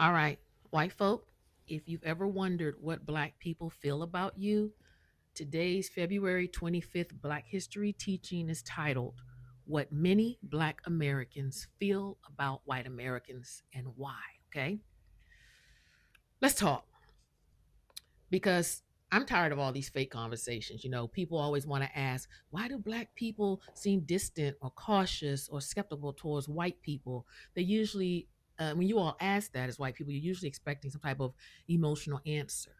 All right, white folk, if you've ever wondered what black people feel about you, today's February 25th Black History teaching is titled What Many Black Americans Feel About White Americans and Why. Okay, let's talk because I'm tired of all these fake conversations. People always want to ask, why do black people seem distant or cautious or skeptical towards white people? They usually, when you all ask that as white people, you're usually expecting some type of emotional answer.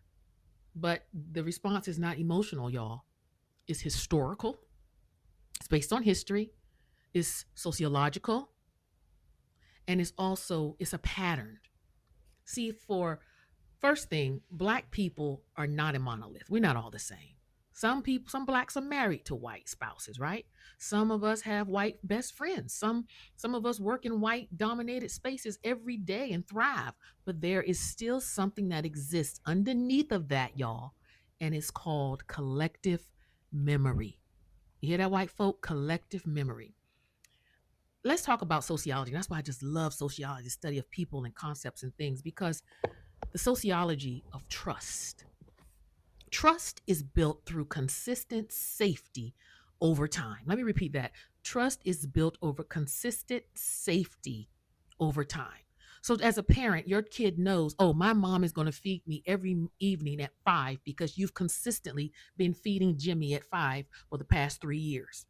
But the response is not emotional, y'all. It's historical. It's based on history. It's sociological, and it's a pattern. See, for first thing, black people are not a monolith. We're not all the same. Some blacks are married to white spouses, right? Some of us have white best friends. Some of us work in white dominated spaces every day and thrive. But there is still something that exists underneath of that, y'all, and it's called collective memory. You hear that, white folk? Collective memory. Let's talk about sociology. That's why I just love sociology, the study of people and concepts and things, because the sociology of trust. Trust is built through consistent safety over time. Let me repeat that. Trust is built over consistent safety over time. So, as a parent, your kid knows, oh, my mom is going to feed me every evening at 5 because you've consistently been feeding Jimmy at 5 for the past 3 years.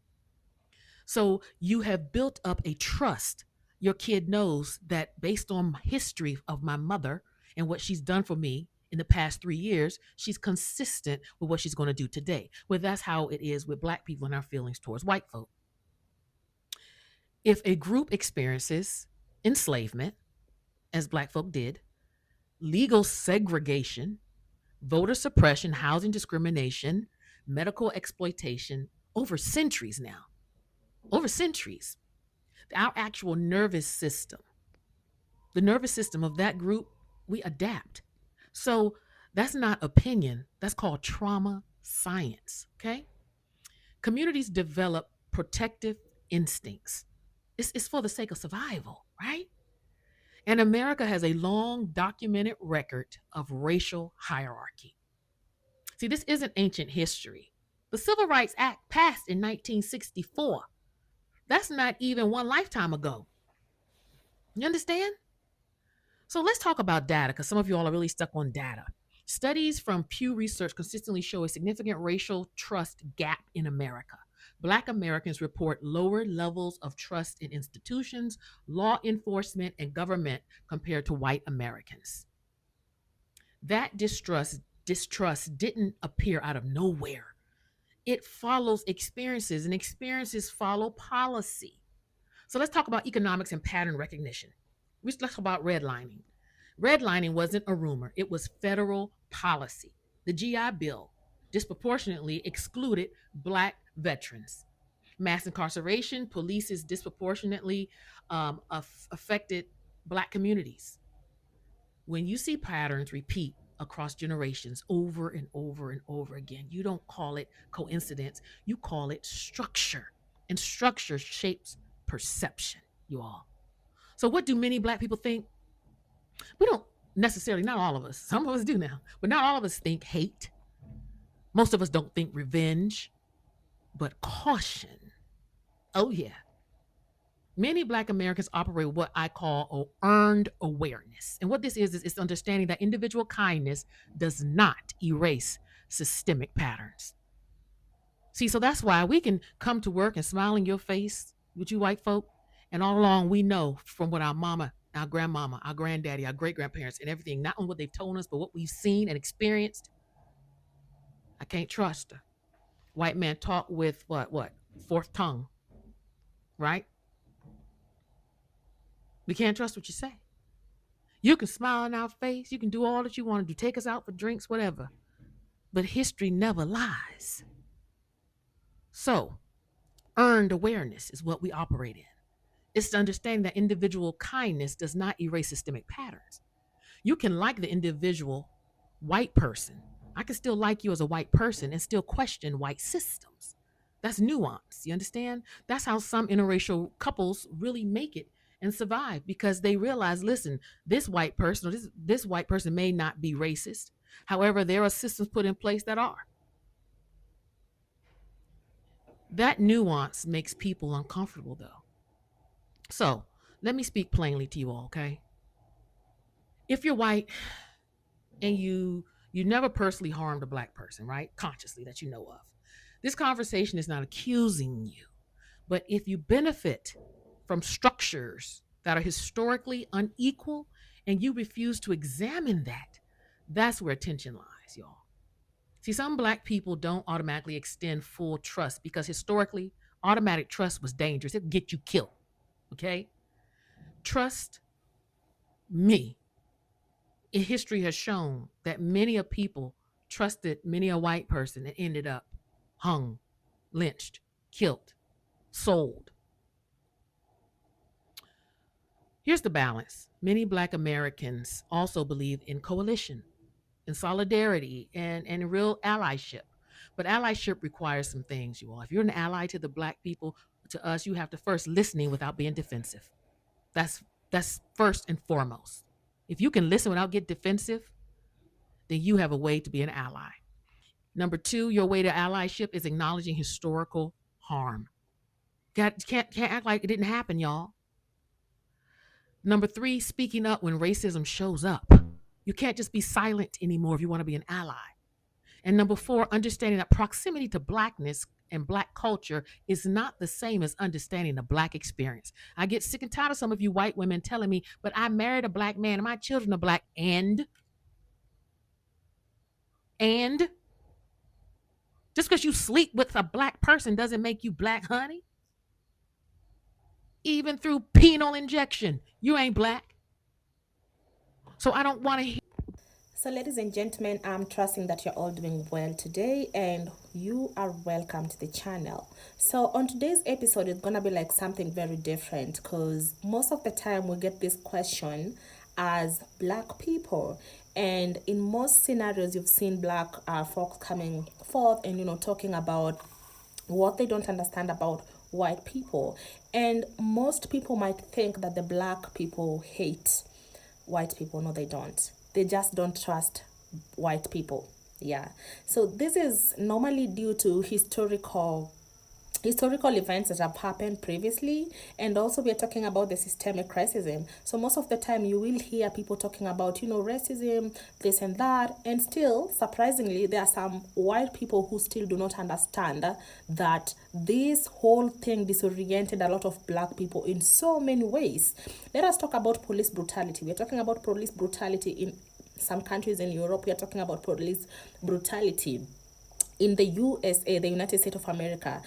So, you have built up a trust. Your kid knows that based on history of my mother and what she's done for me in the past 3 years, she's consistent with what she's going to do today. Well, that's how it is with black people and our feelings towards white folk. If a group experiences enslavement, as black folk did, legal segregation, voter suppression, housing discrimination, medical exploitation over centuries now, over centuries, our actual nervous system, the nervous system of that group, we adapt. So that's not opinion, that's called trauma science. Okay. Communities develop protective instincts. It's for the sake of survival, right? And America has a long documented record of racial hierarchy. See, this isn't ancient history. The Civil Rights Act passed in 1964. That's not even one lifetime ago. You understand? So let's talk about data because some of you all are really stuck on data. Studies from Pew Research consistently show a significant racial trust gap in America. Black Americans report lower levels of trust in institutions, law enforcement, and government compared to white Americans. That distrust didn't appear out of nowhere. It follows experiences, and experiences follow policy. So let's talk about economics and pattern recognition. Let's talk about redlining. Redlining wasn't a rumor, it was federal policy. The GI Bill disproportionately excluded black veterans. Mass incarceration, police disproportionately affected black communities. When you see patterns repeat across generations over and over and over again, you don't call it coincidence, you call it structure. And structure shapes perception, you all. So, what do many black people think? We don't necessarily, not all of us, some of us do now, but not all of us think hate. Most of us don't think revenge, but caution. Oh, yeah. Many black Americans operate what I call earned awareness. And what this is it's understanding that individual kindness does not erase systemic patterns. See, so that's why we can come to work and smile in your face with you white folk. And all along, we know from what our mama, our grandmama, our granddaddy, our great grandparents, and everything, not only what they've told us, but what we've seen and experienced. I can't trust her. White man talk with what? Fourth tongue, right? We can't trust what you say. You can smile in our face. You can do all that you want to do. Take us out for drinks, whatever. But history never lies. So, earned awareness is what we operate in. It's the understanding that individual kindness does not erase systemic patterns. You can like the individual white person. I can still like you as a white person and still question white systems. That's nuance. You understand? That's how some interracial couples really make it and survive because they realize, listen, this white person or this white person may not be racist. However, there are systems put in place that are. That nuance makes people uncomfortable, though. So let me speak plainly to you all, okay? If you're white and you never personally harmed a black person, right? Consciously that you know of. This conversation is not accusing you, but if you benefit from structures that are historically unequal and you refuse to examine that, that's where attention lies, y'all. See, some black people don't automatically extend full trust because historically, automatic trust was dangerous. It'd get you killed. Okay? Trust me. History has shown that many a people trusted many a white person and ended up hung, lynched, killed, sold. Here's the balance. Many black Americans also believe in coalition, in solidarity, and real allyship. But allyship requires some things, you all. If you're an ally to the black people, to us, you have to first listening without being defensive. That's first and foremost. If you can listen without get defensive, then you have a way to be an ally. Number two, your way to allyship is acknowledging historical harm. Can't act like it didn't happen, y'all. Number three, speaking up when racism shows up. You can't just be silent anymore if you want to be an ally. And number four, understanding that proximity to blackness and black culture is not the same as understanding the black experience. I get sick and tired of some of you white women telling me, but I married a black man and my children are black. And just because you sleep with a black person doesn't make you black, honey. Even through penal injection, you ain't black. So I don't want to hear. So, ladies and gentlemen, I'm trusting that you're all doing well today and you are welcome to the channel. So, on today's episode, it's gonna be like something very different because most of the time we get this question as black people, and in most scenarios, you've seen black folks coming forth and talking about what they don't understand about white people. And most people might think that the black people hate white people. No, they don't. They just don't trust white people. Yeah. So this is normally due to historical events that have happened previously, and also we are talking about the systemic racism. So most of the time you will hear people talking about racism, this and that, and still surprisingly there are some white people who still do not understand that this whole thing disoriented a lot of black people in so many ways. Let us talk about police brutality. We're talking about police brutality in some countries in Europe. We are talking about police brutality in the USA, the United States of America.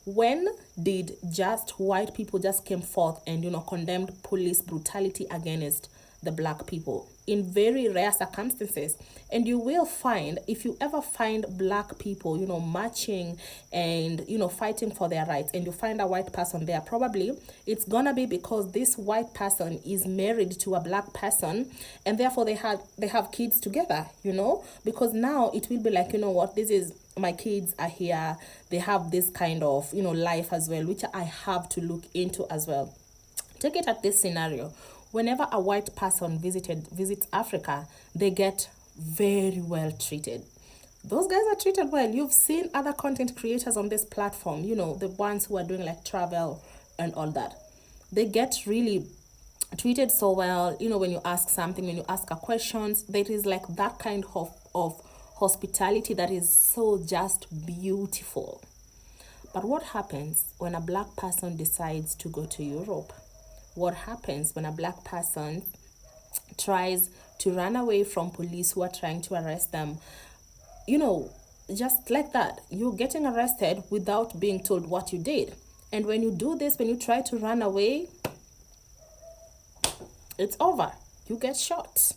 When did just white people just came forth and condemned police brutality against the black people? In very rare circumstances. And you will find, if you ever find black people marching and fighting for their rights, and you find a white person there, probably it's gonna be because this white person is married to a black person, and therefore they have kids together, because now it will be like, what, this is my kids are here, they have this kind of life as well, which I have to look into as well. Take it at this scenario. Whenever a white person visits Africa, they get very well treated. Those guys are treated well. You've seen other content creators on this platform, the ones who are doing like travel and all that. They get really treated so well. When you ask something, when you ask a questions, there is like that kind of hospitality that is so just beautiful. But what happens when a black person decides to go to Europe? What happens when a black person tries to run away from police who are trying to arrest them? Just like that, you're getting arrested without being told what you did. And when you do this, when you try to run away, it's over. You get shot.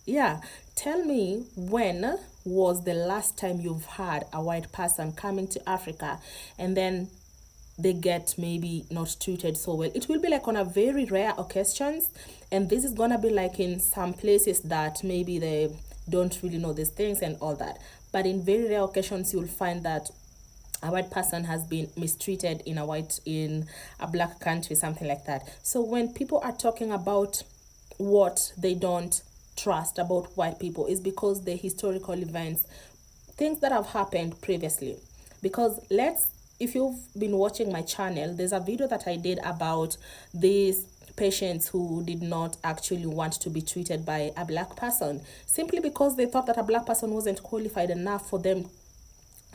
Yeah. Tell me, when was the last time you've had a white person coming to Africa and then they get maybe not treated so well? It will be like on a very rare occasions, and this is gonna be like in some places that maybe they don't really know these things and all that. But in very rare occasions, you'll find that a white person has been mistreated in a black country, something like that. So when people are talking about what they don't trust about white people, is because the historical events, things that have happened previously. Because if you've been watching my channel, there's a video that I did about these patients who did not actually want to be treated by a black person, simply because they thought that a black person wasn't qualified enough for them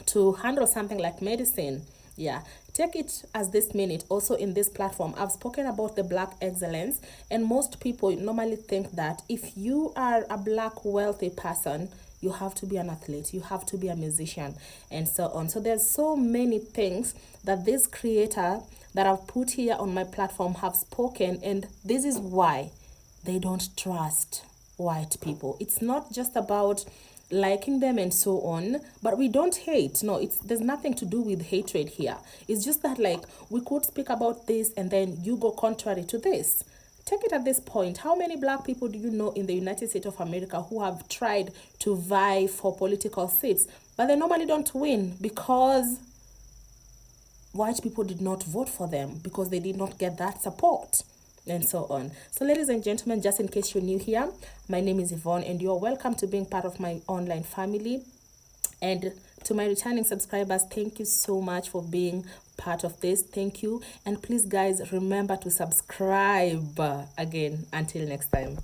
to handle something like medicine. Yeah, take it as this minute. Also, in this platform, I've spoken about the black excellence, and most people normally think that if you are a black wealthy person, you have to be an athlete, you have to be a musician, and so on. So there's so many things that this creator that I've put here on my platform have spoken, and this is why they don't trust white people. It's not just about liking them and so on, but we don't hate. No, there's nothing to do with hatred here. It's just that, like, we could speak about this and then you go contrary to this. Take it at this point. How many black people do you know in the United States of America who have tried to vie for political seats, but they normally don't win because white people did not vote for them, because they did not get that support, and so on. So ladies and gentlemen, just in case you're new here, my name is Yvonne, and you're welcome to being part of my online family. And to my returning subscribers, thank you so much for being part of this. Thank you. And please, guys, remember to subscribe. Again, until next time.